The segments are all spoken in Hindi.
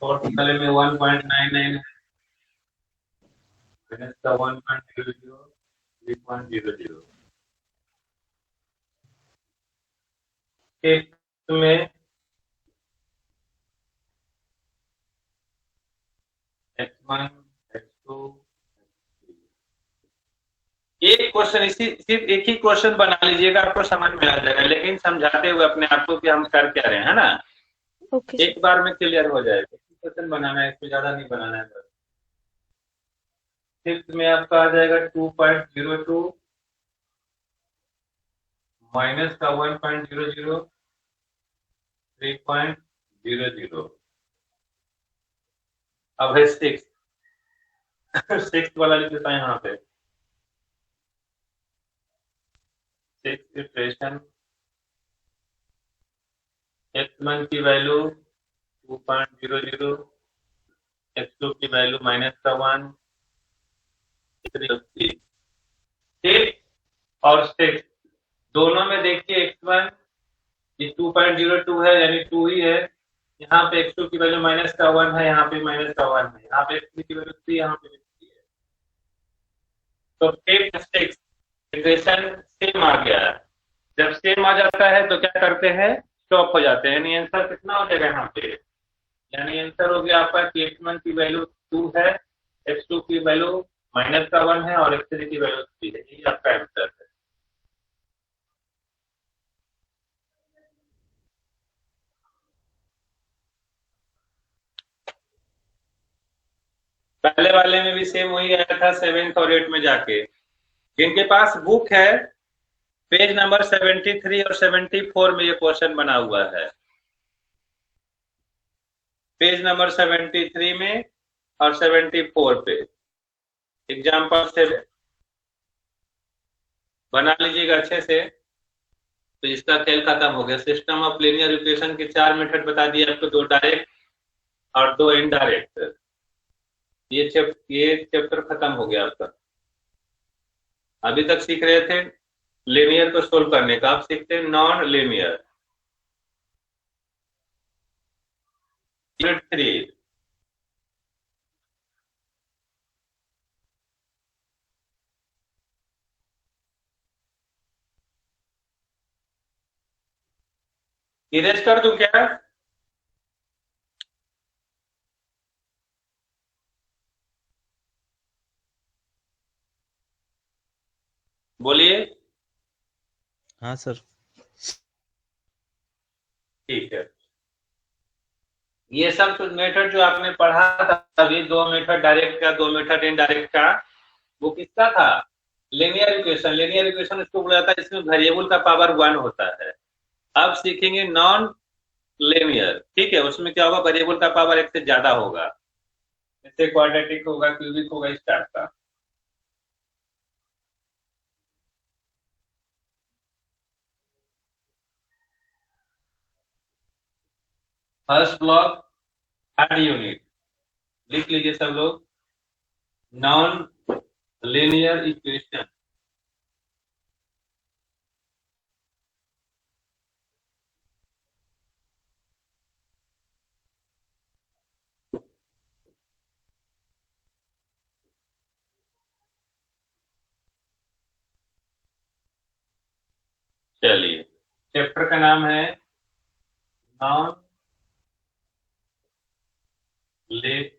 फोर्थ वाले में 1.99 है, माइनस का 1.00, 3.00। फिफ्थ में x1 x2 एक क्वेश्चन, इसी सिर्फ एक ही क्वेश्चन बना लीजिएगा, आपको समझ में आ जाएगा, लेकिन समझाते हुए अपने आप को कि हम कर क्या रहे हैं, है ना। ओके एक बार में क्लियर हो जाएगा। क्वेश्चन बनाना है, इसमें ज्यादा नहीं बनाना है बस। फिफ्थ में आपका आ जाएगा 2.02 माइनस का 1.00, 3.00। अब है सिक्स सिक्स वाला लिखता है यहाँ पे। सिक्स इक्वेशन, x1 की वैल्यू 2.00, x2 की वैल्यू माइनस का 1, ठीक। और सिक्स दोनों में देखिए x1 ये 2.02 है, यानी 2 ही है। यहाँ पे x2 की वैल्यू माइनस का 1 है, यहाँ पे माइनस का 1 है, यहाँ पे x3 की वैल्यू 3, यहाँ पे 3 है। तो फिफ्थ सिक्स इक्वेशन सेम आ गया है। जब सेम आ जाता है तो क्या करते हैं, स्टॉप हो जाते हैं। यानी आंसर कितना हो जाएगा यहाँ पे, यानी आंसर हो गया आपका कि x1 की वैल्यू 2 है, x2 की वैल्यू माइनस का 1 है और x3 की वैल्यू 3 है। यही आपका आंसर है। पहले वाले में भी सेम वही आया था, 7th और 8th में जाके। जिनके पास बुक है, पेज नंबर 73 और 74 में ये क्वेश्चन बना हुआ है। पेज नंबर 73 में और 74 पे एग्जाम्पल से बना लीजिएगा अच्छे से। तो इसका खेल खत्म हो गया। सिस्टम ऑफ लीनियर इक्वेशन के 4 मेथड बता दिए आपको, 2 डायरेक्ट और 2 इनडायरेक्ट। ये चैप्टर खत्म हो गया आपका। अभी तक सीख रहे थे लीनियर को सोल्व करने का, आप सीखते हैं नॉन लीनियर। यूनिट 3 इरेज कर दूं क्या? बोलिए। हाँ सर। ठीक है। ये सब मेथड जो आपने पढ़ा था अभी, 2 मेथड डायरेक्ट का, 2 मेथड इनडायरेक्ट का, वो किसका था? Linear equation. लीनियर इक्वेशन इसको बोला जाता है, इसमें वेरिएबल का पावर 1 होता है। अब सीखेंगे नॉन लीनियर। ठीक है, उसमें क्या होगा, वेरिएबल का पावर 1 से ज्यादा होगा, जैसे क्वाड्रेटिक होगा, क्यूबिक होगा, इस टाइप का। फर्स्ट ब्लॉक थर्ड यूनिट लिख लीजिए सब लोग। Non linear equation. चलिए, चैप्टर का नाम है नॉन लीनियर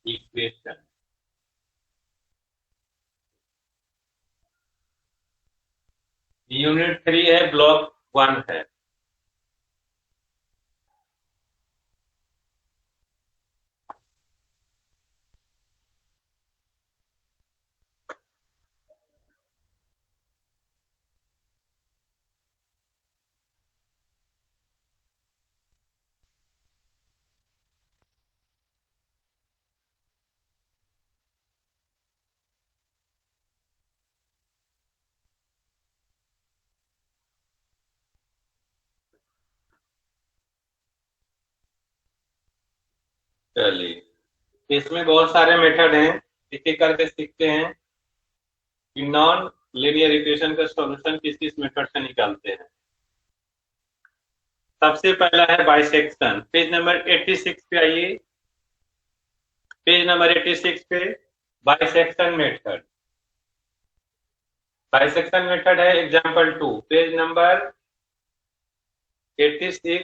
इक्वेशन। यूनिट 3 है, ब्लॉक 1 है। चलिए, इसमें बहुत सारे मेथड हैं, एक एक करके सीखते हैं कि नॉन लीनियर इक्वेशन का सॉल्यूशन किस किस मेथड से निकालते हैं। सबसे पहला है बाइसेक्शन। पेज नंबर 86 पे आइए। पेज नंबर 86 पे बाइसेक्शन मेथड। बाइसेक्शन मेथड है example 2, page number 86।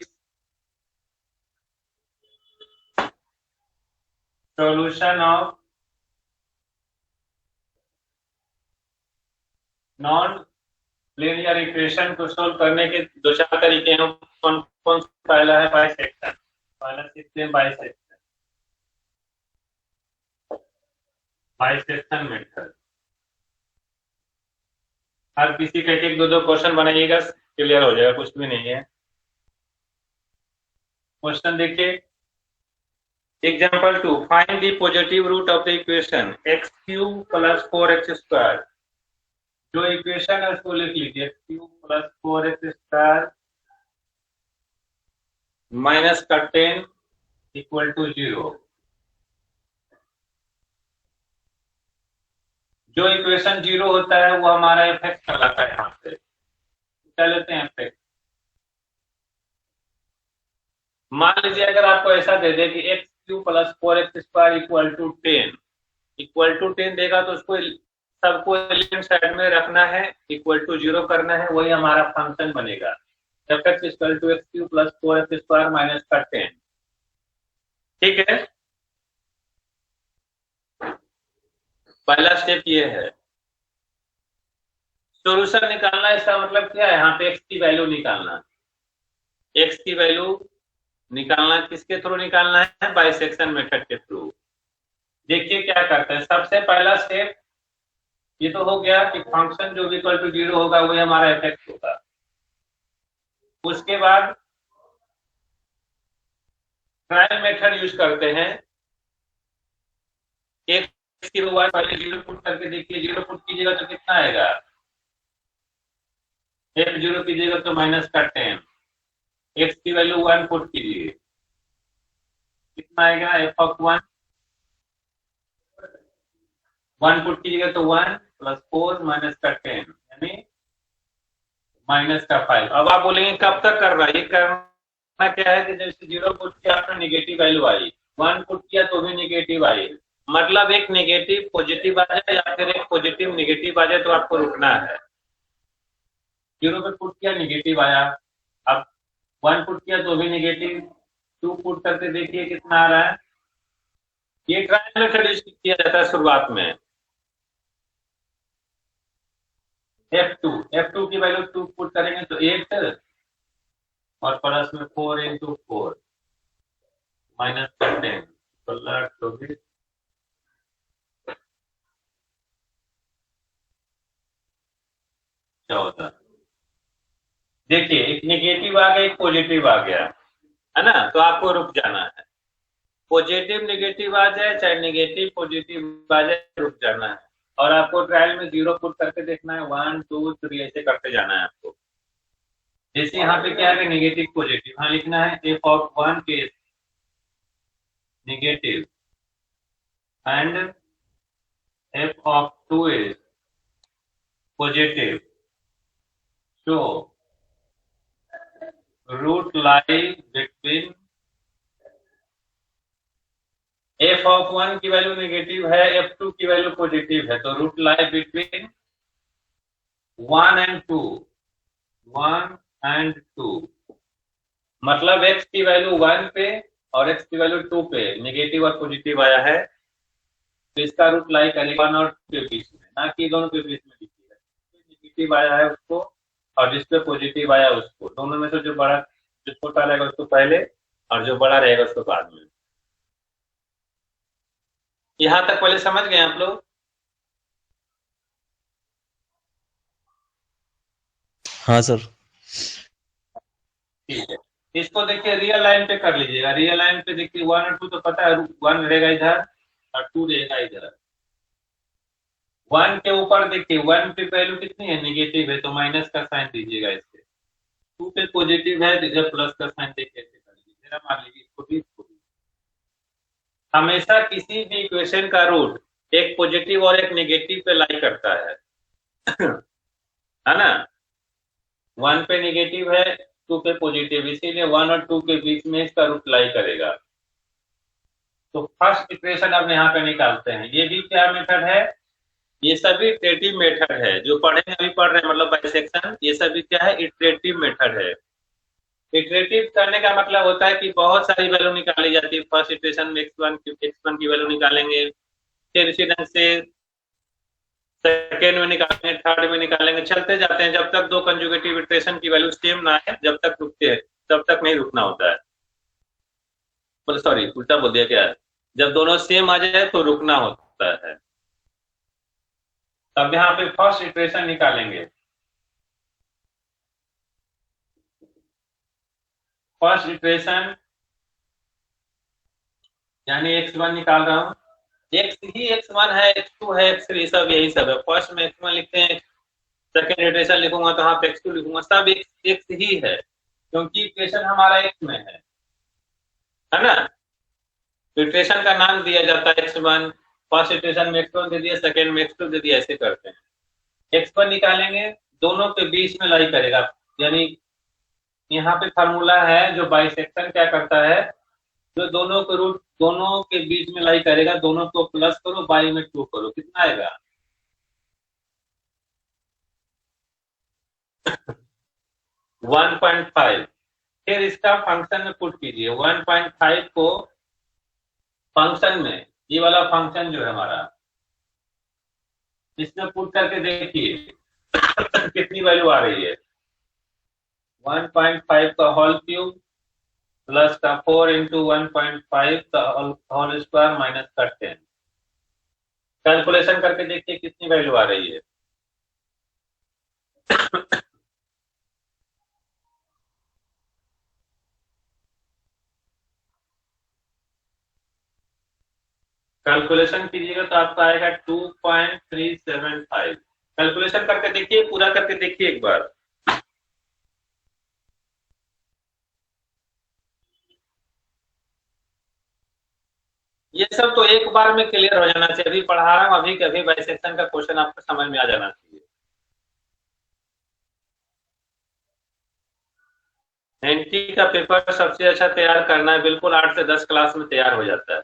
Solution of non linear equation को सोल्व करने के दो चार तरीके हैं। कौन कौन? पहला है बाइसेक्शन। पहला सीखते हैं बाइसेक्शन। बाइसेक्शन मेथड हर किसी का एक दो क्वेश्चन बनाइएगा, क्लियर हो जाएगा, कुछ भी नहीं है। क्वेश्चन देखिए, example 2, find the positive root of the equation x³ + 4x²। जो इक्वेशन है उसको लिख लीजिए, x³ + 4x² - 10 = 0। जो इक्वेशन 0 होता है वो हमारा एफ(x) कहलाता है। यहाँ पे क्या लेते हैं एफ(x)। मान लीजिए अगर आपको ऐसा दे दे कि x³ + 4x² = 10 देगा तो उसको सबको लेफ्ट साइड में रखना है, =0 करना है, वही हमारा फंक्शन बनेगा। f(x) = x³ + 4x² - 10। ठीक है, पहला स्टेप ये है। सॉल्यूशन निकालना, इसका मतलब क्या है, यहाँ पे x की वैल्यू निकालना। x की वैल्यू निकालना किसके थ्रू निकालना है? बाइसेक्शन मेथड के थ्रू। देखिए क्या करते हैं। सबसे पहला स्टेप ये तो हो गया कि फंक्शन जो =0 होगा वही हमारा f(x) होगा। उसके बाद ट्रायल मेथड यूज करते हैं। x की वैल्यू पहले 0 पुट करके देखिए, 0 पुट कीजिएगा तो कितना आएगा? f0 कीजिएगा तो -10। x की वैल्यू 1 पुट कीजिए, कितना आएगा? f(1) 1 पुट कीजिएगा तो 1 + 4 - 10 यानी -5। अब आप बोलेंगे कब तक कर रहा है? ये करना क्या है कि जैसे 0 पुट किया आपने नेगेटिव वैल्यू आई, 1 पुट किया तो भी नेगेटिव आई, मतलब एक नेगेटिव पॉजिटिव आ जाए या फिर एक पॉजिटिव नेगेटिव आ जाए तो आपको रुकना है। 0 पे पुट किया नेगेटिव आया, अब 1 पुट किया तो भी नेगेटिव, 2 पुट करके देखिए कितना आ रहा है। ये ट्रायल मेथड यूज किया जाता है शुरुआत में। f2 की वैल्यू 2 पुट करेंगे तो 8 और प्लस में 4 × 4 -10 16 24 14। देखिए एक नेगेटिव आ गया, एक पॉजिटिव आ गया, है ना, तो आपको रुक जाना है। पॉजिटिव नेगेटिव आ जाए चाहे नेगेटिव पॉजिटिव आ जाए, रुक जाना है। और आपको ट्रायल में 0 पुट करके देखना है, 1 2 3 ऐसे करते जाना है आपको। जैसे यहाँ पे क्या है, नेगेटिव पॉजिटिव, हाँ लिखना है f(1) is negative and f(2) is positive, so root lie between f(1) की वैल्यू नेगेटिव है, f(2) की वैल्यू पॉजिटिव है, तो root lie between 1 and 2, 1 and 2, मतलब x की वैल्यू 1 पे और x की वैल्यू 2 पे नेगेटिव और पॉजिटिव आया है, तो इसका रूट लाई करेगा 1 और 2 के बीच में, ना कि दोनों के बीच में लिखिएगा। नेगेटिव आया है उसको और जिस पे पॉजिटिव आया उसको, दोनों में से जो बड़ा जो छोटा रहेगा उसको पहले और जो बड़ा रहेगा उसको बाद में। यहाँ तक पहले समझ गए आप लोग? हाँ सर। ठीक है, इसको देखिए रियल लाइन पे कर लीजिएगा। रियल लाइन पे देखिए 1 और 2 तो पता है, 1 रहेगा इधर और 2 रहेगा इधर। 1 के ऊपर देखिए 1 पे वैल्यू कितनी है, नेगेटिव है, तो माइनस का साइन दीजिएगा इससे। 2 पे पॉजिटिव है तो इधर प्लस का साइन देके ऐसे कर लीजिए। जरा मान लीजिए इसको भी। हमेशा किसी भी इक्वेशन का रूट एक पॉजिटिव और एक नेगेटिव पे लाई करता है है ना। 1 पे नेगेटिव है टू पे पॉजिटिव, इसीलिए 1 और 2 के बीच में इसका रूट लाई करेगा। तो फर्स्ट इक्वेशन अब यहाँ पे निकालते हैं। ये भी क्या मेथड है, ये सभी इटरेटिव मेथड है जो पढ़ेंगे, अभी पढ़ रहे हैं मतलब बाइसेक्शन, ये सभी क्या है, इटरेटिव मेथड है। इटरेटिव करने का मतलब होता है कि बहुत सारी वैल्यू निकाली जाती है। फर्स्ट इटरेशन में x1 की वैल्यू निकालेंगे, फिर इसी ढंग से सेकेंड में निकालेंगे, थर्ड में निकालेंगे, चलते जाते हैं जब तक दो कंजुगेटिव इटरेशन की वैल्यू सेम ना है, जब तक रुकते हैं तब तक नहीं रुकना होता है। सॉरी उल्टा बोल दिया, क्या है, जब दोनों सेम आ जाए तो रुकना होता है। तब यहाँ पे फर्स्ट इटरेशन निकालेंगे। फर्स्ट इटरेशन यानी x1 निकाल रहा हूँ, x ही x1 है, x2 है, x3 सब यही सब है। फर्स्ट में x1 लिखते हैं, सेकेंड इटरेशन लिखूंगा तो यहाँ पे x2 लिखूंगा, सब x ही है क्योंकि इक्वेशन हमारा x में है ना। इटरेशन का नाम दिया जाता है x1। फर्स्ट इटरेशन में x1 दे दिया, सेकेंड में x2 दे दिया, ऐसे करते हैं। x1 निकालेंगे, दोनों के बीच में लाई करेगा, यानी यहाँ पे फार्मूला है जो बाइसेक्शन क्या करता है, जो दोनों के रूट दोनों के बीच में लाई करेगा, दोनों को प्लस करो, बाई में 2 करो, कितना आएगा 1.5। फिर इसका फंक्शन में पुट कीजिए, 1.5 को फंक्शन में, ये वाला फंक्शन जो है हमारा, इसमें पुट करके देखिए कितनी वैल्यू आ रही है। 1.5 का होल क्यूब प्लस का 4 इंटू 1.5 का होल स्क्वायर माइनस का 10। कैलकुलेशन करके देखिए कितनी वैल्यू आ रही है। कैलकुलेशन कीजिएगा तो आपका आएगा 2.375। कैलकुलेशन करके देखिए, पूरा करके देखिए एक बार। ये सब तो एक बार में क्लियर हो जाना चाहिए, अभी पढ़ा रहा हूँ, अभी कभी बाइसेक्शन का क्वेश्चन आपको समझ में आ जाना चाहिए। एनटी का पेपर सबसे अच्छा तैयार करना है, बिल्कुल 8 से 10 क्लास में तैयार हो जाता है।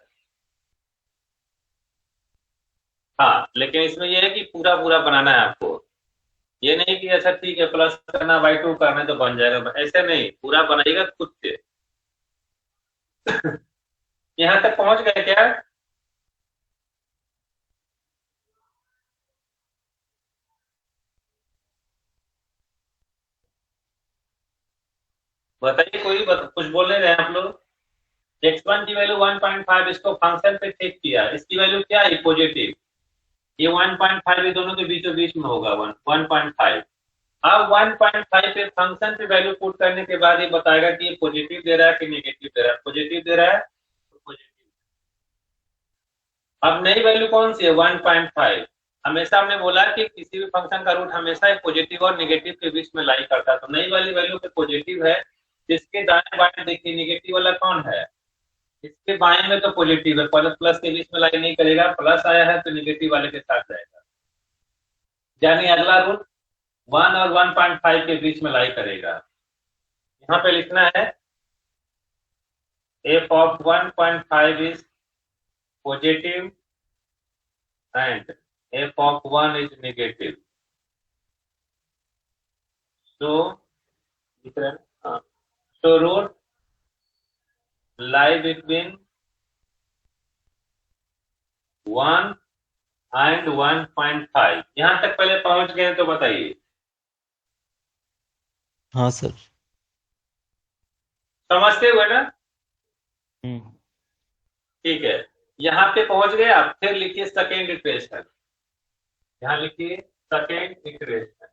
हाँ, लेकिन इसमें यह है कि पूरा पूरा बनाना है आपको, ये नहीं कि अच्छा ठीक है प्लस करना बाई 2 करना है तो बन जाएगा, ऐसे नहीं, पूरा बनाइएगा खुद से। यहाँ तक पहुंच गए क्या? बताइए, कुछ बोल नहीं रहे हैं आप लोग। x1 की वैल्यू 1.5, इसको फंक्शन पे चेक किया, इसकी वैल्यू क्या है, पॉजिटिव। ये 1.5 ये दोनों के बीचों बीच में होगा 1.5। अब 1.5 पे फंक्शन पे वैल्यू पुट करने के बाद ये बताएगा कि ये पॉजिटिव दे रहा है कि नेगेटिव दे रहा है। पॉजिटिव दे रहा है तो पॉजिटिव। अब नई वैल्यू कौन सी है, 1.5। हमेशा हमने बोला कि किसी भी फंक्शन का रूट हमेशा पॉजिटिव और नेगेटिव के बीच में लाई करता है, तो नई वाली वैल्यू पे पॉजिटिव है, इसके दाएं बाएं देखिए नेगेटिव वाला कौन है, इसके बाएं में तो पॉजिटिव है, प्लस के बीच में लाई नहीं करेगा, प्लस आया है तो नेगेटिव वाले के साथ जाएगा, यानी अगला रूट 1 और 1.5 के बीच में लाई करेगा। यहाँ पे लिखना है f of 1.5 is positive and f of 1 is negative. So root lie between 1 and 1.5। यहाँ तक पहले पहुंच गए तो बताइए। हाँ सर। समझते हुए ना? ठीक है, यहाँ पे पहुंच गए आप। फिर लिखिए सेकेंड इटरेशन, यहाँ लिखिए सेकेंड इटरेशन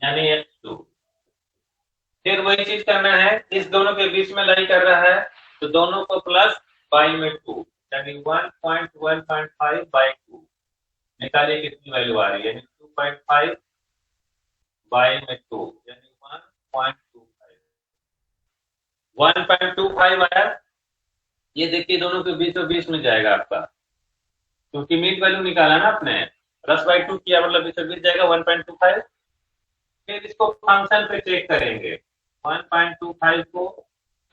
यानी x2। फिर वही चीज करना है, इस दोनों के बीच में लाई कर रहा है तो दोनों को प्लस बाई में 2, यानी 1.1.5 बाई 2। निकालिए कितनी वैल्यू आ रही है, यानी 2.5 बाई में 2 यानी 1.25। 1.25 आया, ये देखिए दोनों के बीचों बीच में जाएगा आपका, क्योंकि मिड वैल्यू निकाला ना आपने, प्लस बाई 2 किया मतलब बीचों बीच जाएगा 1.25। फिर इसको फंक्शन पे चेक करेंगे, 1.25 को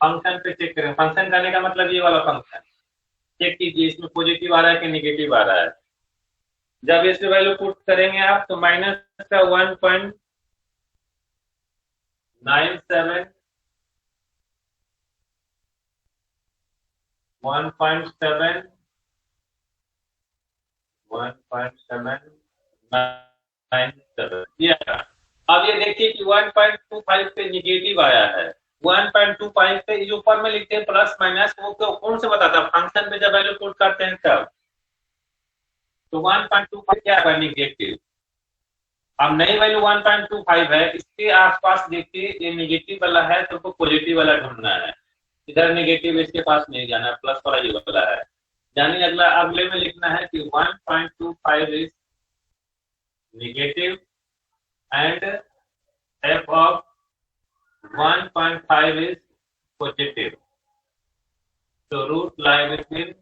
फंक्शन पे चेक करेंगे। फंक्शन करने का मतलब ये वाला फंक्शन चेक कीजिए, इसमें पॉजिटिव आ रहा है कि निगेटिव आ रहा है। जब इसमें वैल्यू पुट करेंगे आप तो माइनस का 1.97 1.7 1.797 ये आया। अब ये देखिए कि 1.25 पे निगेटिव आया है। 1.25 पे जो ऊपर में लिखते हैं प्लस माइनस, वो कौन से बताता है? फंक्शन पे जब वैल्यू पुट करते हैं तब। तो 1.25 क्या है? निगेटिव। अब नई वैल्यू 1.25 है, इसके आसपास देखिए ये निगेटिव वाला है तो पॉजिटिव वाला ढूंढना है। इधर निगेटिव इसके पास नहीं जाना है, प्लस वाला ये वाला है। यानी अगला अगले में लिखना है कि 1.25 is negative and f of 1.5 is positive. So root lie between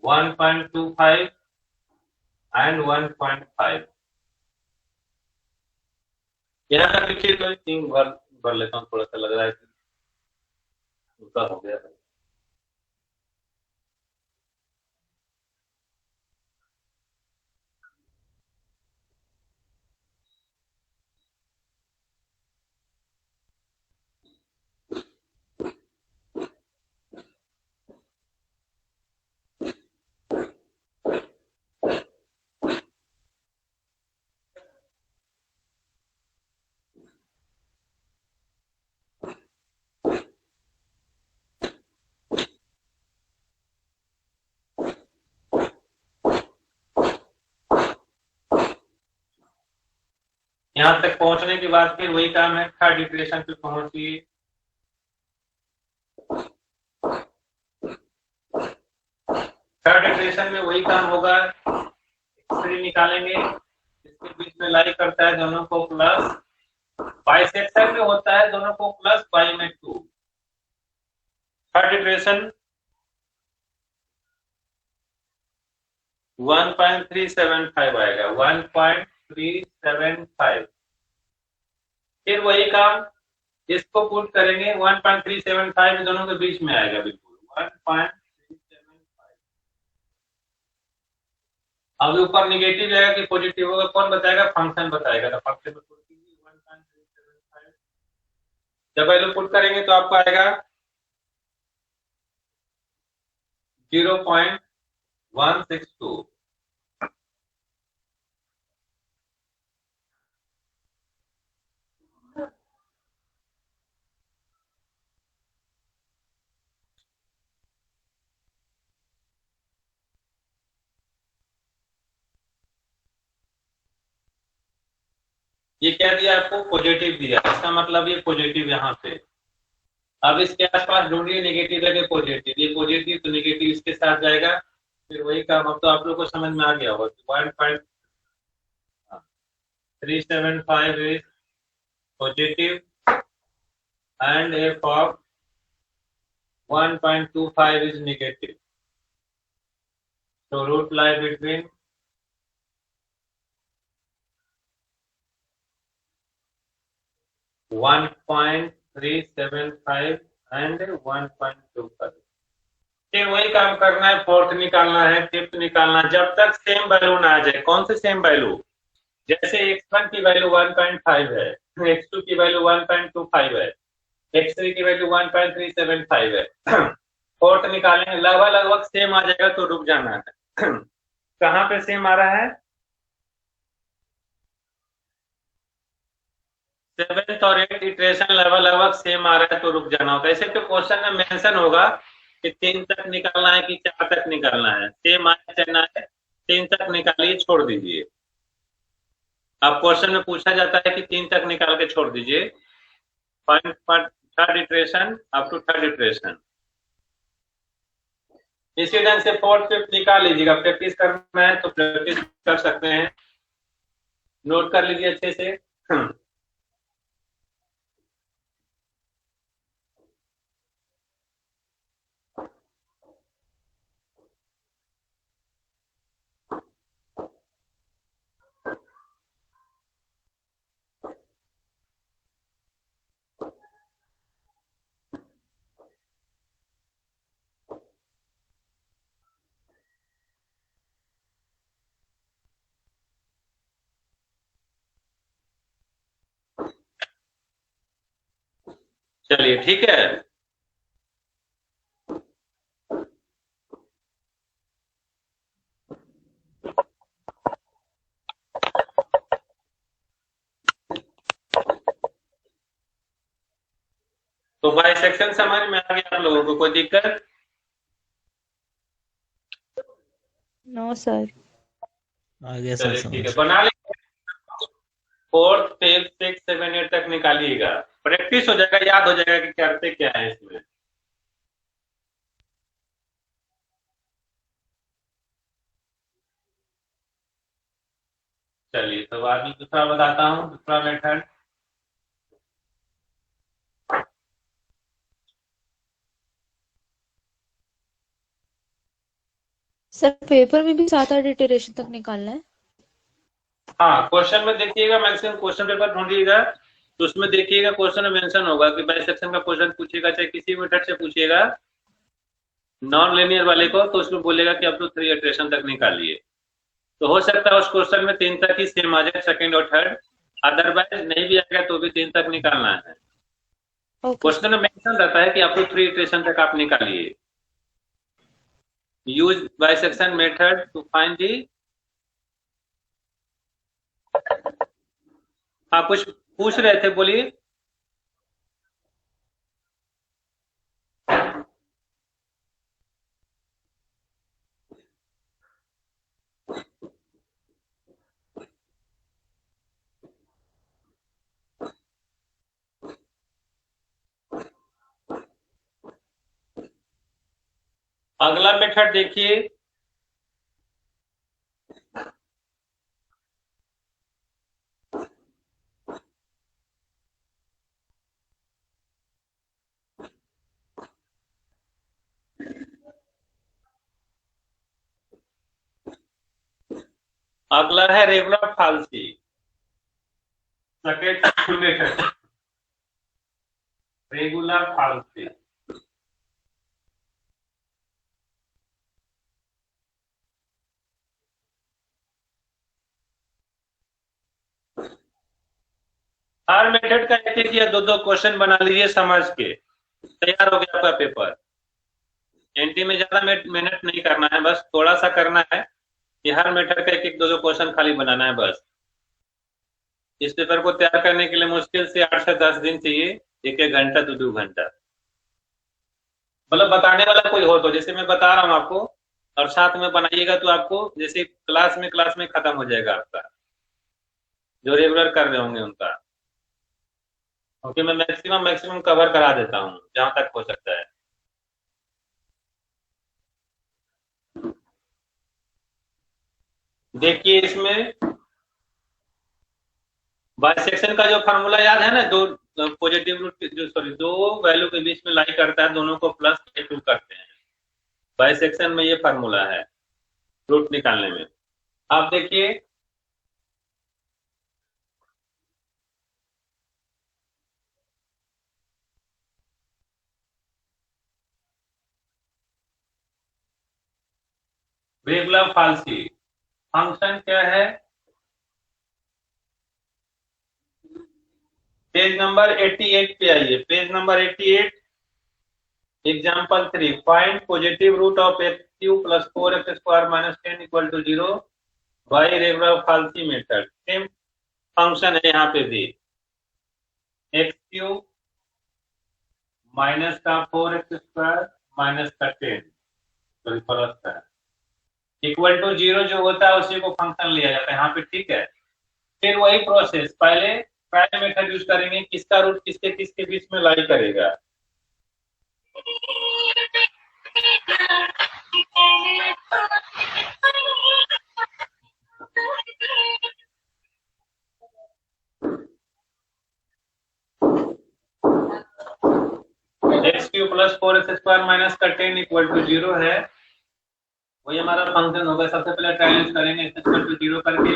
1.25 and 1.5. यहाँ तक लिखिए तो तीन भर लेता हूँ, थोड़ा सा लग रहा है कि उनका हो गया है। यहाँ तक पहुंचने के बाद फिर वही काम है, थर्ड इटरेशन पे पहुंचिए। थर्ड इटरेशन में वही काम होगा, एक्स3 निकालेंगे, इसके बीच में लाई करता है दोनों को प्लस, बाइसेक्शन में होता है दोनों को प्लस, बाई में 2। थर्ड इटरेशन 1.375 आएगा, 1.375। फिर वही काम इसको पुट करेंगे, 1.375 दोनों के बीच में आएगा, बिल्कुल 1.375। अब ऊपर निगेटिव जाएगा कि पॉजिटिव होगा, कौन बताएगा? फंक्शन बताएगा। तो फंक्शन में पुट कीजिए 1.375। जब वैल्यू पुट करेंगे तो आपको आएगा 0.162। ये क्या दिया आपको? पॉजिटिव दिया, इसका मतलब ये पॉजिटिव यहाँ पे। अब इसके आसपास ढूंढिए निगेटिव लगे पॉजिटिव, ये पॉजिटिव तो निगेटिव इसके साथ जाएगा। फिर वही काम, अब तो आप लोग को समझ में आ गया होगा। 1.375 is positive and f of 1.25 is negative. So root lie between 1.375 and 1.25। फिर वही काम करना है, फोर्थ निकालना है, फिफ्थ निकालना है, जब तक सेम वैल्यू ना आ जाए। कौन से सेम वैल्यू? जैसे x1 की वैल्यू 1.5 है, x2 की वैल्यू 1.25 है, x3 की वैल्यू 1.375 है। फोर्थ निकालेंगे, लगभग लगभग सेम आ जाएगा तो रुक जाना है। कहाँ पे सेम आ रहा है? सेवेंथ और एट इटरेशन लगभग सेम आ रहा है तो रुक जाना होगा। ऐसे तो क्वेश्चन में मेंशन होगा कि 3 तक निकालना है कि 4 तक निकालना है, सेम आए चाहे ना आए, 3 तक निकालिए, छोड़ दीजिए। अब क्वेश्चन में पूछा जाता है कि 3 तक निकाल के छोड़ दीजिए। Third iteration up to third iteration. इसी ढंग से फोर्थ फिफ्थ निकाल लीजिएगा। प्रैक्टिस करना है तो प्रैक्टिस कर सकते हैं, नोट कर लीजिए अच्छे से। चलिए ठीक है। तो बाइसेक्शन समझ में आ गया आप लोगों को, कोई दिक्कत? No sir. आ गया सर चलिए ठीक है, समझ। बना लीजिए। 4th 5th 6th 7 8 तक निकालिएगा, प्रैक्टिस हो जाएगा, याद हो जाएगा कि करते क्या है इसमें। चलिए तो बाद में दूसरा बताता हूँ, दूसरा मेथड। सर पेपर में भी 7-8 इटरेशन तक निकालना है। हाँ, क्वेश्चन में देखिएगा, मैक्सिमम क्वेश्चन पेपर ढूंढिएगा तो उसमें देखिएगा क्वेश्चन में मेंशन होगा कि बाइसेक्शन का क्वेश्चन पूछेगा, चाहे किसी मेथड से पूछिएगा नॉन लिनियर वाले को, तो उसमें बोलेगा कि आप लोग 3 इटरेशन तक निकालिए। तो हो सकता है उस क्वेश्चन में 3 तक ही सेम आ जाए, सेकंड और थर्ड, अदरवाइज नहीं भी आएगा तो भी 3 तक निकालना है। क्वेश्चन में मेंशन रहता है कि आप लोग 3 इटरेशन तक आप निकालिए। Use bisection method to find the. आप कुछ पूछ रहे थे, बोलिए। अगला मेथड देखिए, अगला है रेगुलर फाल्सी सेकंड मेथड, रेगुलर फाल्सी। हर मेथड का एक या दो दो क्वेश्चन बना लीजिए, समझ के तैयार हो गया आपका पेपर। एनटी में ज्यादा मेहनत नहीं करना है, बस थोड़ा सा करना है कि हर मेथड का एक दो दो क्वेश्चन खाली बनाना है बस। इस पेपर को तैयार करने के लिए मुश्किल से 8 से 10 दिन चाहिए, 1 घंटा तो 2 घंटा। मतलब बताने वाला कोई हो तो, जैसे मैं बता रहा हूँ आपको और साथ में बनाइएगा तो आपको जैसे क्लास में खत्म हो जाएगा आपका, जो रेगुलर कर रहे होंगे उनका। क्योंकि मैं मैक्सिमम कवर करा देता हूँ जहां तक हो सकता है। देखिए इसमें बाइसेक्शन का जो फार्मूला याद है ना, दो पॉजिटिव रूट जो सॉरी दो वैल्यू के बीच में लाई करता है, दोनों को प्लस टू करते हैं। बाइसेक्शन में ये फार्मूला है रूट निकालने में। आप देखिए रेगुलर फाल्सी फंक्शन क्या है, पेज नंबर 88 पे आइए, page number 88, example 3, find positive root of x cube plus 4x square minus 10 equal to 0 by regular falsi method. Same function है यहाँ पे भी, एक्स क्यूब माइनस का 4x स्क्वायर माइनस का 10 सॉरी प्लस का इक्वल टू 0 जो होता है उसी को फंक्शन लिया जाता है यहाँ पे, ठीक है। फिर वही प्रोसेस, पहले प्राइम मेथड यूज करेंगे, किसका रूट किसके किसके बीच में लाई करेगा। X cube plus 4x square minus का 10 इक्वल टू 0 है, वही हमारा फंक्शन होगा। सबसे पहले ट्राई यूज करेंगे, एक्स इक्वल टू 0 करके,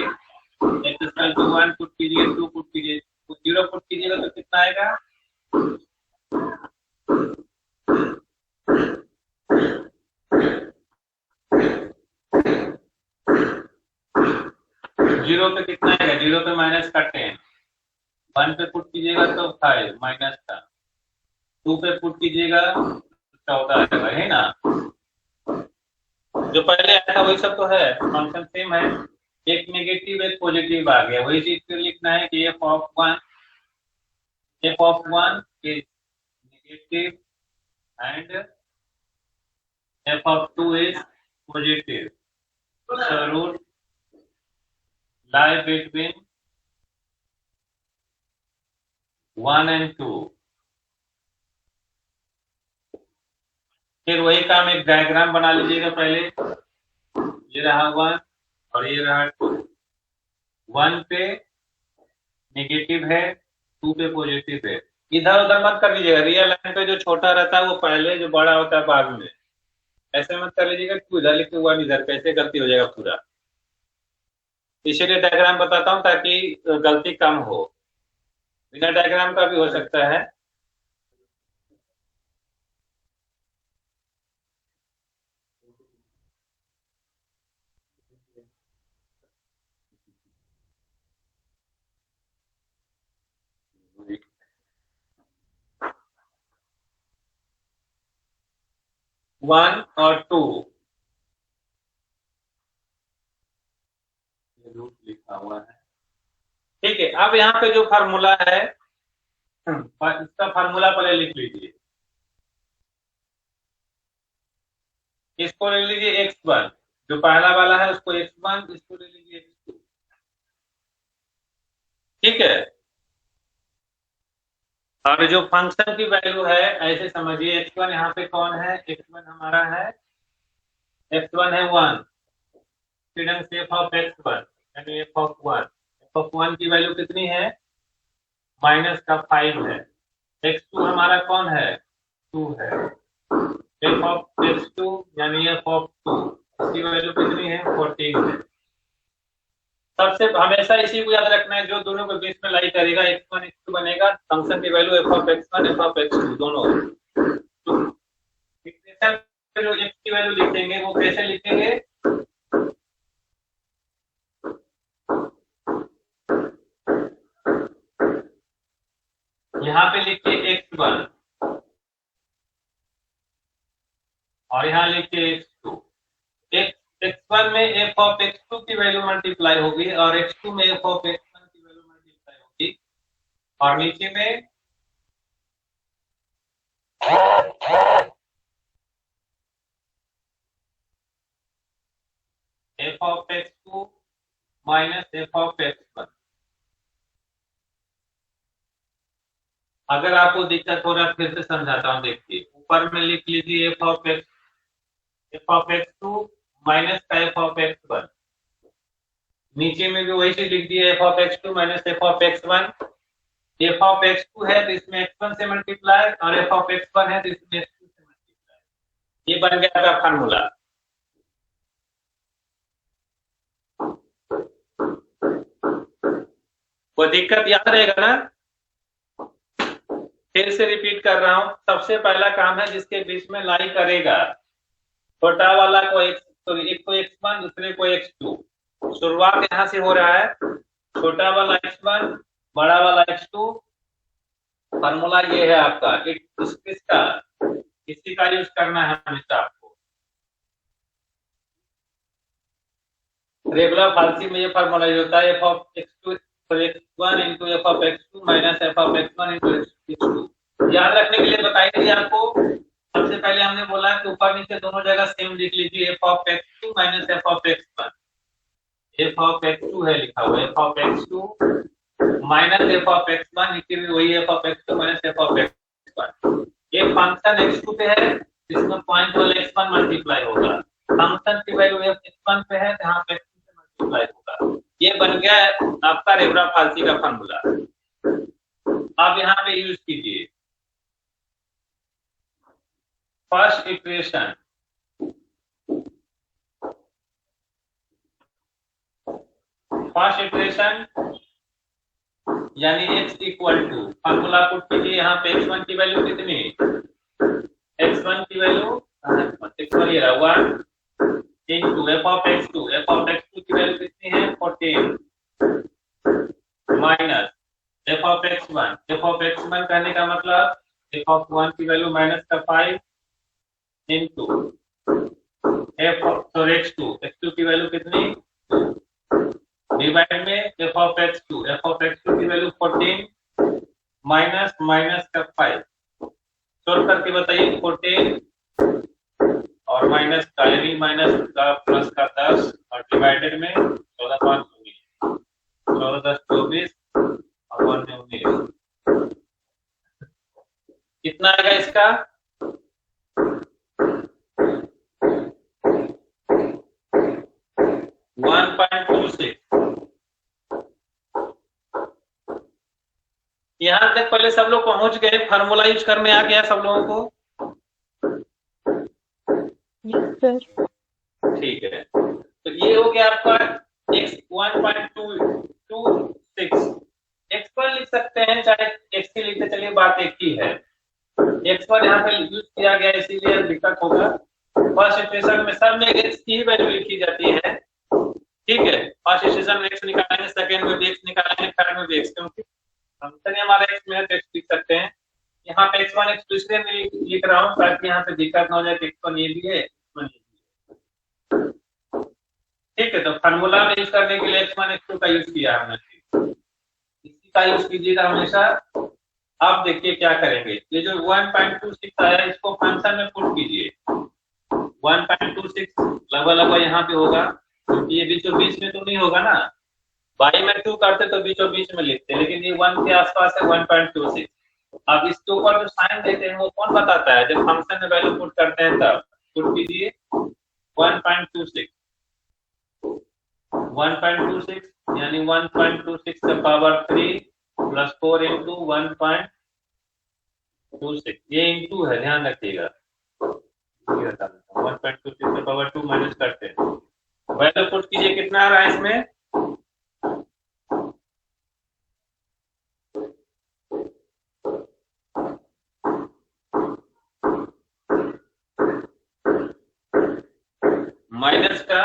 एक्स इक्वल टू 1 पुट कीजिए, 2 पुट कीजिए, 0 पुट कीजिएगा तो कितना आएगा, जीरो पे कितना आएगा, 0 पे माइनस का 10, 1 पे पुट कीजिएगा तो 5 माइनस का, 2 पे पुट कीजिएगा 14 आएगा, है ना। जो पहले आया था वही सब तो है, फंक्शन सेम है। एक नेगेटिव एक पॉजिटिव आ गया, वही चीज फिर लिखना है कि f of 1 is negative and f of 2 is positive. So root lie between 1 and 2. फिर वही काम एक डायग्राम बना लीजिएगा पहले। ये रहा 1 और ये रहा 2। 1 पे नेगेटिव है, 2 पे पॉजिटिव है। इधर उधर मत कर लीजिएगा, रियल लाइन पे जो छोटा रहता है वो पहले, जो बड़ा होता है बाद में। ऐसे मत कर लीजिएगा, 2 इधर लिखे 1 इधर, कैसे गलती हो जाएगा पूरा। इसीलिए डायग्राम बताता हूँ ताकि गलती कम हो। बिना डायग्राम का भी हो सकता है। वन और 2 रूट लिखा हुआ है, ठीक है। अब यहाँ पे जो फार्मूला है इसका फार्मूला पहले लिख लीजिए। इसको ले लीजिए x1, जो पहला वाला है उसको x1, इसको ले लीजिए x2, ठीक है। और जो फंक्शन की वैल्यू है ऐसे समझिए, x1 यहाँ पे कौन है, x1 हमारा है, x1 है 1, फिर हम f ऑफ x1 यानी f ऑफ 1, f ऑफ 1 की वैल्यू कितनी है, माइनस का 5 है। x2 हमारा कौन है, 2 है। f ऑफ x2 यानी f ऑफ 2, इसकी वैल्यू कितनी है, 14 है। सबसे हमेशा इसी को याद रखना है, जो दोनों के बीच में लाई करेगा x1 x2 बनेगा, फंक्शन की value f of x1 f of x2 दोनों। तो इक्वेशन में जो x की वैल्यू लिखेंगे वो कैसे लिखेंगे, यहाँ पे लिखिए x1 और यहाँ लिखिए x2। x1 में f ऑफ x2 की वैल्यू मल्टीप्लाई होगी और x2 में f ऑफ x1 की वैल्यू मल्टीप्लाई होगी, और नीचे में f of x2 minus f of x1। अगर आपको दिक्कत हो रहा है फिर से समझाता हूँ, देखिए ऊपर में लिख लीजिए f ऑफ x2 माइनस का f ऑफ x1, नीचे में भी वही चीज लिख दिए f of x2 minus f of x1। f of x2 है तो इसमें x1 से मल्टीप्लाई और f ऑफ x1 है तो इसमें x2 से मल्टीप्लाई। ये बन गया आपका फार्मूला। वो दिक्कत याद रहेगा ना, फिर से रिपीट कर रहा हूं। सबसे पहला काम है जिसके बीच में लाई करेगा, छोटा वाला को एक को x1 दूसरे को x2। शुरुआत यहां से हो रहा है, छोटा वाला x1 बड़ा वाला x2। फार्मूला ये है आपका, किसका, इसी का यूज करना है हमेशा आपको। रेगुलर फार्सी में ये फार्मूला यूज होता है, f of x2 x1 into f of x2 minus f of x1 into x2। याद रखने के लिए बताइए थी आपको। सबसे पहले हमने बोला कि ऊपर नीचे दोनों जगह सेम लिख लीजिए, f of x2 minus f of x1। f of x2 है लिखा हुआ, f of x2 minus f of x1, नीचे भी वही f of x2 minus f of x1। ये फंक्शन x2 पे है, इसमें पॉइंट वाला x1 मल्टीप्लाई होगा। फंक्शन की वैल्यू x1 पे है, यहाँ पे x2 से मल्टीप्लाई होगा। ये बन गया आपका रेगुलर फार्सी का फार्मूला। आप यहाँ पे यूज कीजिए। फर्स्ट इक्वेशन, यानी x equal to, formula put कीजिए यहाँ पे। x1 की वैल्यू कितनी, x1 की वैल्यू x1 ये रहा 1 into f of x2, f of x2 की वैल्यू कितनी है 14 minus f of x1, f of x1 कहने का मतलब एफ ऑफ 1 की वैल्यू माइनस का 5 इंटू एफ ऑफ x2 की वैल्यू कितनी डिवाइड में एफ ऑफ x2 की वैल्यू 14 माइनस माइनस का 5 सोल्व करके बताइए 14 और माइनस का यानी माइनस का प्लस का 10 और डिवाइडेड में 14 5 14 10 24 और 19 कितना आएगा इसका 1.26। यहां तक पहले सब लोग पहुंच गए, फार्मूला यूज करने आ गया सब लोगों को? सर ठीक है, तो ये हो गया आपका x 1.226। x पर लिख सकते हैं चाहे x की लिखते चलिए, बात एक ही है। x पर यहाँ पे यूज किया गया इसीलिए दिक्कत होगा। फर्स्ट इक्वेशन में सब में x की ही वैल्यू लिखी जाती है, ठीक है। फर्स्ट इक्वेशन में x निकालेंगे, सेकंड में भी x निकालेंगे, थर्ड में भी x, क्योंकि फंक्शन हमारा x में है तो x लिख सकते हैं। यहाँ पे x1 x2 इसलिए मैं लिख रहा हूँ ताकि यहाँ पे दिक्कत ना हो जाए कि x1 ये भी है x1 ये भी है, ठीक है। तो फार्मूला में यूज करने के लिए x1 x2 का यूज किया हमने, इसी का यूज कीजिएगा हमेशा। आप देखिए क्या करेंगे, ये जो 1.26 आया इसको फंक्शन में पुट कीजिए। 1.26 लगभग यहाँ पे होगा, क्योंकि ये बीचों बीच में तो नहीं होगा ना, बाई में 2 करते तो बीचों बीच में लिखते, लेकिन ये 1 के आसपास है 1.26। अब इसके ऊपर जो साइन देते हैं वो कौन बताता है? जब फंक्शन में वैल्यू पुट करते हैं तब पुट कीजिए 1.26 यानी 1.26 का पावर 3 प्लस 4 इंटू 1.26, ये इंटू है, ध्यान रखिएगा। 1.26 का पावर 2 माइनस करते हैं, वैल्यू पुट कीजिए, कितना आ रहा है इसमें माइनस का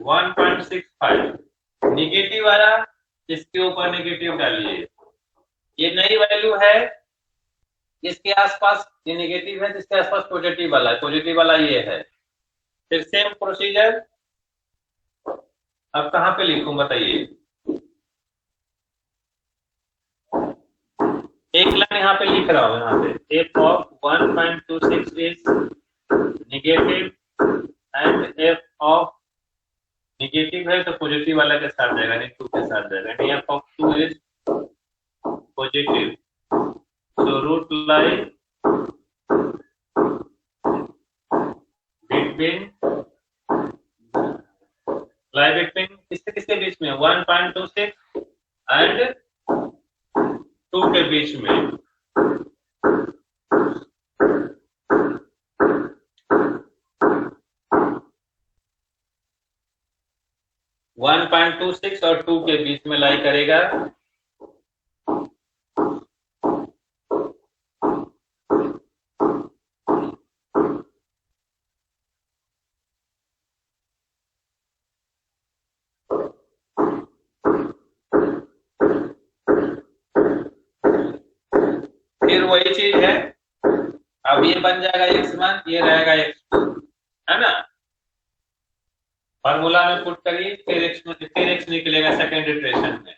1.65, निगेटिव वाला इसके ऊपर निगेटिव डालिए। ये नई वैल्यू है, इसके आसपास ये नेगेटिव है, जिसके आसपास पॉजिटिव वाला है, पॉजिटिव वाला ये है। फिर सेम प्रोसीजर, अब कहाँ पे लिखूं बताइए? एक लाइन यहाँ पे लिख रहा हूँ, यहाँ पे f of 1.26 is negative and f of negative है तो पॉजिटिव वाला के साथ जाएगा, नहीं 2 के साथ जाएगा। f of 2 is positive, so root line between किसके बीच में? 1.26 एंड 2 के बीच में। वन 1.26 और 2 के बीच में लाई करेगा। फिर वही चीज है, अब ये बन जाएगा x1, ये रहेगा x2, है ना। फॉर्मूला में पुट करिए, फिर x निकलेगा सेकेंड इटरेशन में।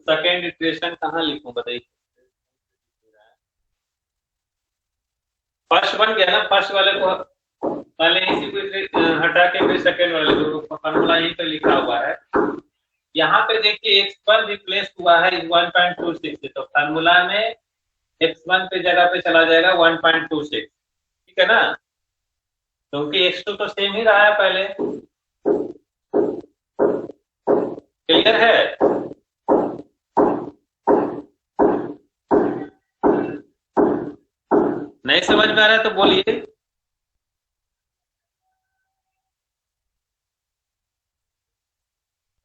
सेकेंड इटरेशन कहाँ लिखूं बताइए? फर्स्ट बन गया ना, फर्स्ट वाले को पहले इसी को हटा के फिर सेकेंड वाले को फॉर्मूला यहीं पे लिखा हुआ है। यहाँ पे देखिए x1 रिप्लेस हुआ है 1.26 से, तो फार्मूला में x1 पे जगह पे चला जाएगा 1.26, ठीक है ना, क्योंकि x2 तो सेम ही रहा है पहले। क्लियर है? नहीं समझ में आ रहा है तो बोलिए।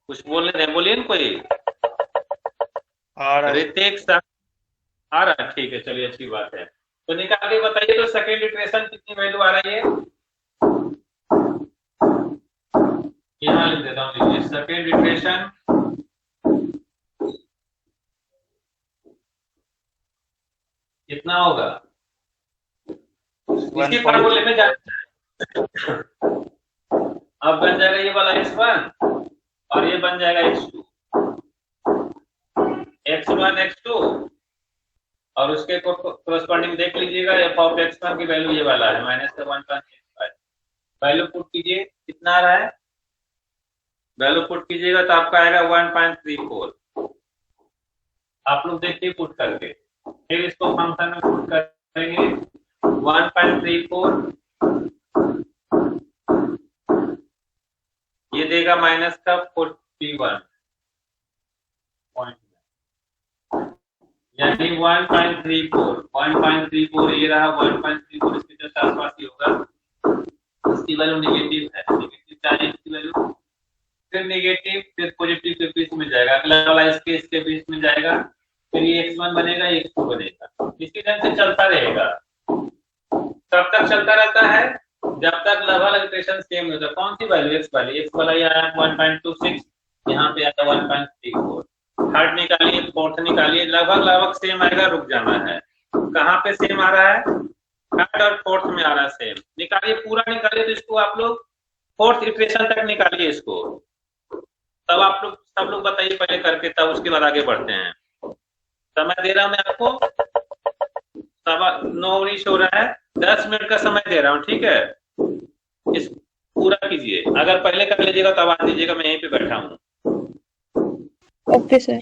कुछ बोलने नहीं, बोलिए ना कोई। ऋतिक आ रहा है, ठीक है, चलिए अच्छी बात है। तो निकाल के बताइए तो सेकेंड इटरेशन कितनी वैल्यू आ रही है? यहाँ लिख देता हूँ, लिखिए सेकेंड इटरेशन कितना होगा? इसी फार्मूले में जाना है। अब बन जाएगा ये वाला x1 और ये बन जाएगा x2, x1 x2 और उसके कोरस्पॉन्डिंग देख लीजिएगा f ऑफ x1 की वैल्यू ये वाला है -1.65। वैल्यू पुट कीजिए, कितना आ रहा है? वैल्यू पुट कीजिएगा तो आपका आएगा 1.34। आप लोग देखिए पुट करके, फिर इसको फंक्शन में पुट करेंगे 1.34, ये देगा माइनस का 41 पॉइंट, यानी 1.34 ये रहा 1.34, इसके जस्ट आसपास ही होगा। इसकी वैल्यू नेगेटिव है, नेगेटिव चाहिए इसकी वैल्यू, फिर नेगेटिव फिर पॉजिटिव के बीच में जाएगा, अगला वाला इसके बीच में जाएगा, फिर ये x1 बनेगा, ये x2 बनेगा। इसी ढंग से चलता रहेगा, तब तक चलता रहता है जब तक लगभग इक्वेशन सेम होता है। कौन सी वैल्यू? x वाली, x वाला ये आया 1.26, यहाँ पे आया 1.34। थर्ड निकालिए, फोर्थ निकालिए, लगभग सेम आएगा, रुक जाना है। कहाँ पे सेम आ रहा है? थर्ड और फोर्थ में आ रहा है सेम। निकालिए, पूरा निकालिए, तो इसको आप लोग फोर्थ इक्वेशन तक निकालिए इसको, तब आप लोग सब लोग बताइए पहले करके, तब उसके बाद आगे बढ़ते हैं। समय दे रहा हूं मैं आपको, 9:19 हो रहा है, 10 मिनट का समय दे रहा हूँ, ठीक है? इस पूरा कीजिए, अगर पहले कर लीजिएगा तो आवाज दीजिएगा, मैं यहीं पे बैठा हूँ। Okay sir.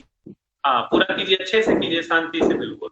हाँ, पूरा कीजिए, अच्छे से कीजिए, शांति से बिल्कुल।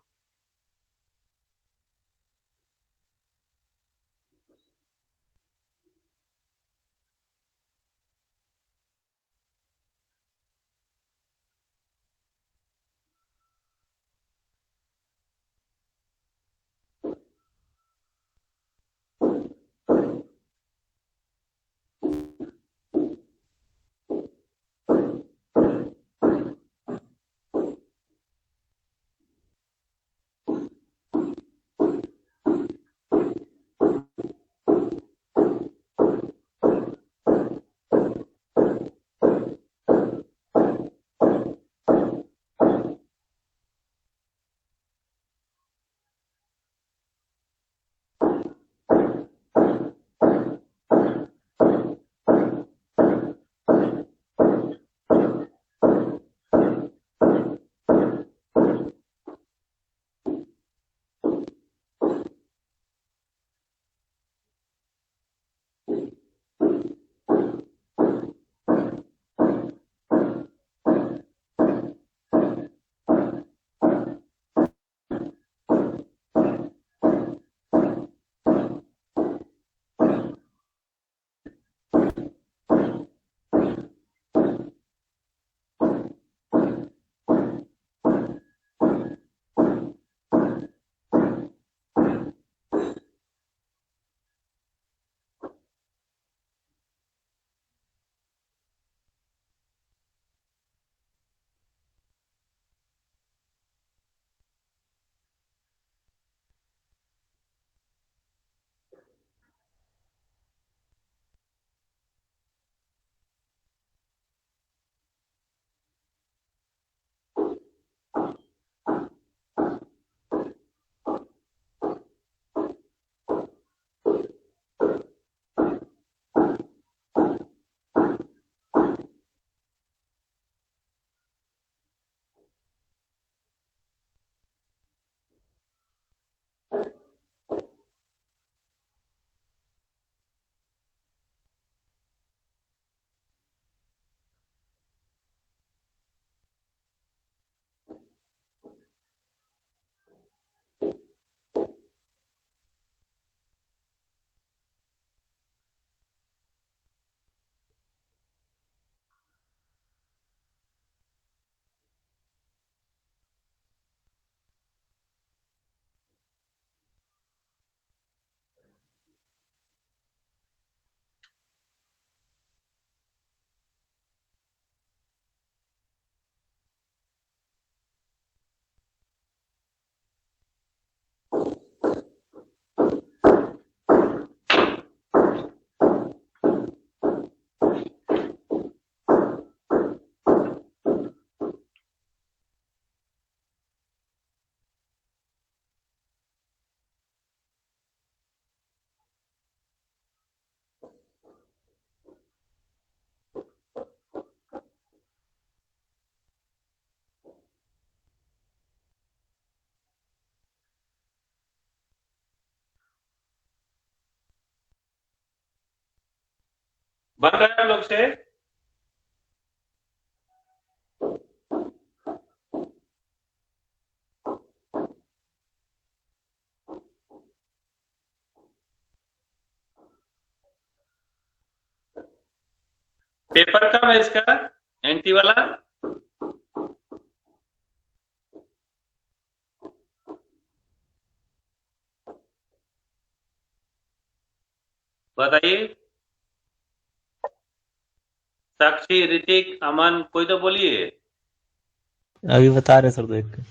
बन रहा है हम लोग से? पेपर कब है इसका एनटी वाला? बताइए। साक्षी, ऋतिक, अमन, कोई तो बोलिए। अभी बता रहे सर, देख के।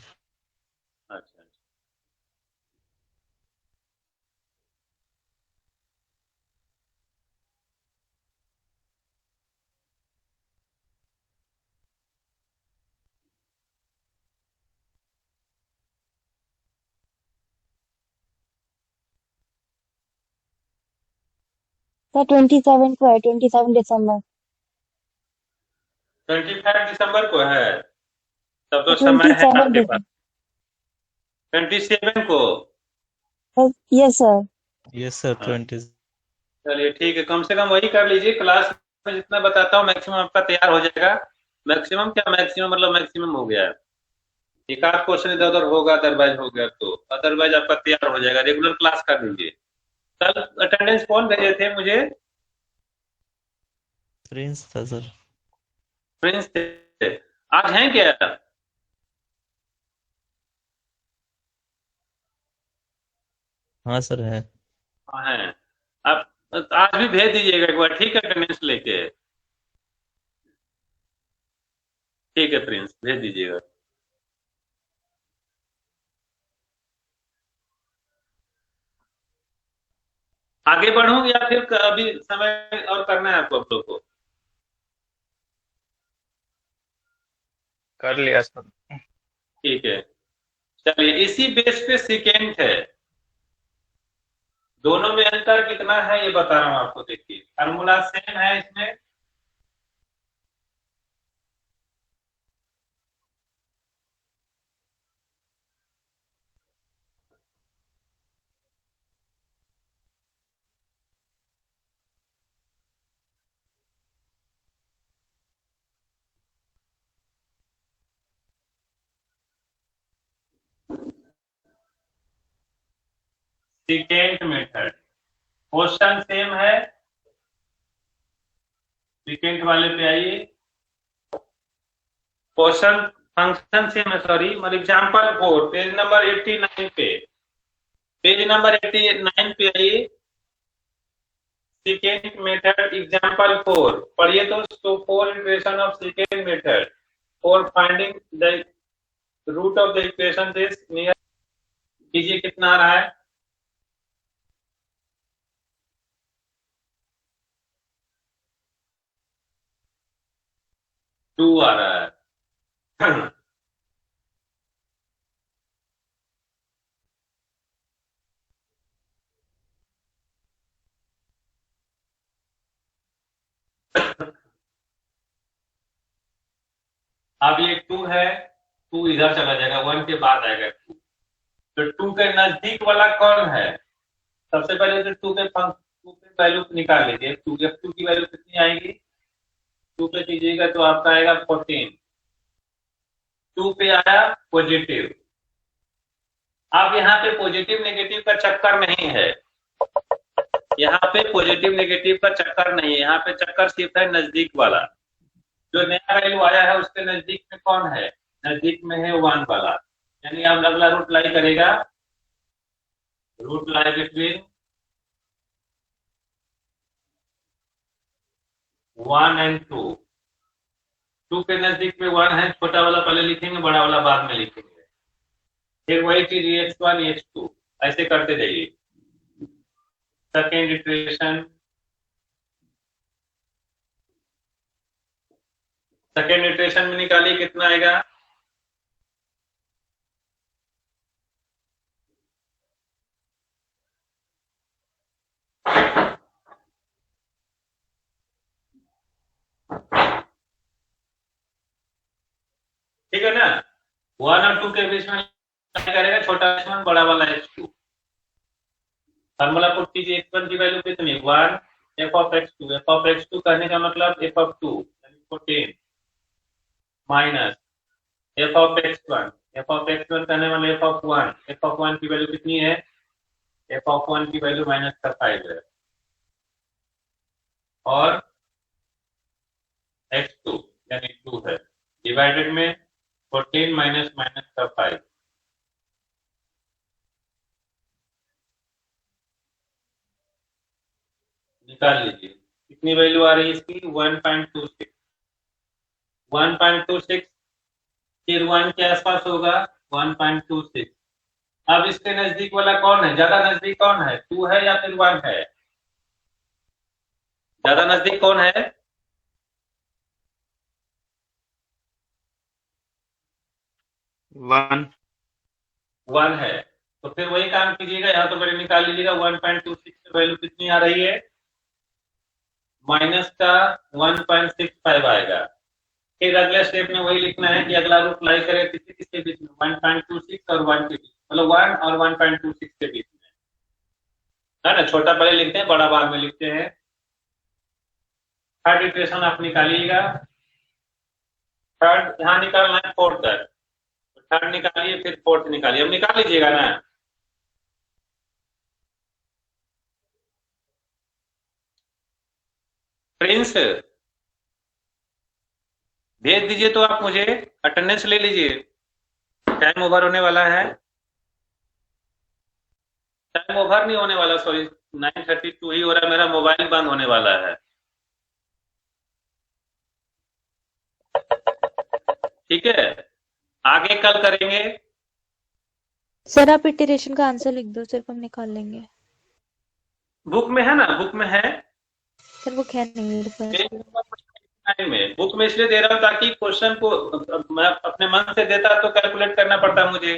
अच्छा, सर 27 को है, 27 दिसंबर। 25 दिसंबर को है, तब तो समय है 27 आपके पास। 27 को? Yes sir. Yes sir, 20। चलिए ठीक है, कम से कम वही कर लीजिए। क्लास में जितना बताता हूँ मैक्सिमम आपका तैयार हो जाएगा। मैक्सिमम क्या, मैक्सिमम मतलब मैक्सिमम हो गया है। एक आध क्वेश्चन इधर उधर होगा, अदरवाइज हो गया तो अदरवाइज आपका तैयार हो जाएगा। रेगुलर क्लास कर लीजिए। कल अटेंडेंस कौन भेजे थे मुझे? प्रिंस था सर। प्रिंस थे। आज हैं क्या? हाँ सर, है। हाँ हैं। आप आज भी भेज दीजिएगा एक बार, ठीक है, अटेंडेंस लेके। ठीक है प्रिंस, भेज दीजिएगा। आगे बढ़ूं या फिर अभी समय और करना है आपको, आप लोग को? कर लिया सर। ठीक है, चलिए इसी बेस पे सेकेंड है। दोनों में अंतर कितना है ये बता रहा हूं आपको। देखिए फार्मूला सेम है इसमें। सेकेंड मेथड क्वेश्चन सेम है। सेकेंड वाले पे आइए। क्वेश्चन फंक्शन सेम है, सॉरी मतलब एग्जांपल 4 पेज नंबर 89 पे। पेज नंबर 89 पे आइए। सेकेंड मेथड एग्जांपल 4 पढ़िए तो 4 iteration of second method for finding the root of the equation is near. कीजिए कितना आ रहा है? टू आ रहा है। अब ये 2 है, 2 इधर चला जाएगा, 1 के बाद आएगा 2। तो 2 के नजदीक वाला कौन है? सबसे पहले तो 2 के वैल्यू निकाल लीजिए। 2 की वैल्यू कितनी आएगी? 2 पे कीजिएगा तो आपका आएगा 14। 2 पे आया पॉजिटिव। अब यहाँ पे पॉजिटिव नेगेटिव का चक्कर नहीं है। यहाँ पे पॉजिटिव नेगेटिव का चक्कर नहीं है, यहाँ पे चक्कर सिर्फ है नजदीक वाला। जो नया वैल्यू आया है उसके नजदीक में कौन है? नजदीक में है 1 वाला। यानी अब अगला रूट लाई करेगा, रूट लाई बिटवीन 1 एंड 2। 2 के नजदीक में 1 है, छोटा वाला पहले लिखेंगे, बड़ा वाला बाद में लिखेंगे। फिर वही चीज EX1 EX2 ऐसे करते जाइए। सेकेंड इटरेशन, सेकेंड इटरेशन में निकालिए कितना आएगा? ठीक है ना? 1 और 2 के बीच में करेगा छोटा X1 बड़ा वाला X2। फार्मूला पुट कीजिए। X1 की वैल्यू कितनी? 1 एफ ऑफ एक्स टू करने का मतलब एफ ऑफ 2 यानी 14 minus F of x one करने वाले एफ ऑफ 1 की वैल्यू कितनी है? एफ ऑफ 1 की वैल्यू माइनस का 5 है और x2 यानी 2 है डिवाइडेड में 14 माइनस का 5 निकाल लीजिए कितनी वैल्यू आ रही है इसकी 1.26 फिर 1 के आसपास होगा 1.26 अब इसके नजदीक वाला कौन है? ज्यादा नजदीक कौन है? 2 है या फिर 1 है? ज्यादा नजदीक कौन है? 1 है। तो फिर वही काम कीजिएगा, यहाँ तो बड़े निकाल लीजिएगा 1.26 की वैल्यू कितनी आ रही है? माइनस का 1.65 आएगा। फिर अगले स्टेप में वही लिखना है कि अगला रूप लाई करे किसके बीच में? 1.26 और 1 के बीच, मतलब 1 और 1.26 के बीच में, है ना। छोटा पहले लिखते हैं, बड़ा बाद में लिखते हैं। थर्ड इक्वेशन आप निकालिएगा। थर्ड यहाँ निकालना है, फोर्थ तक। थर्ड निकालिए फिर फोर्थ निकालिए। अब निकाल लीजिएगा ना। प्रिंस भेज दीजिए तो आप मुझे, अटेंडेंस ले लीजिए, टाइम ओवर होने वाला है। टाइम ओवर नहीं होने वाला, सॉरी 9:32 ही हो रहा है, मेरा मोबाइल बंद होने वाला है। ठीक है, आगे कल करेंगे। सर आप इटरेशन का आंसर लिख दो, सिर्फ हम निकाल लेंगे। बुक में है ना, बुक में है सर वो क्या नहीं मेरे पास। में, बुक में इसलिए दे रहा हूँ ताकि क्वेश्चन को मैं अपने मन से देता तो कैलकुलेट करना पड़ता मुझे।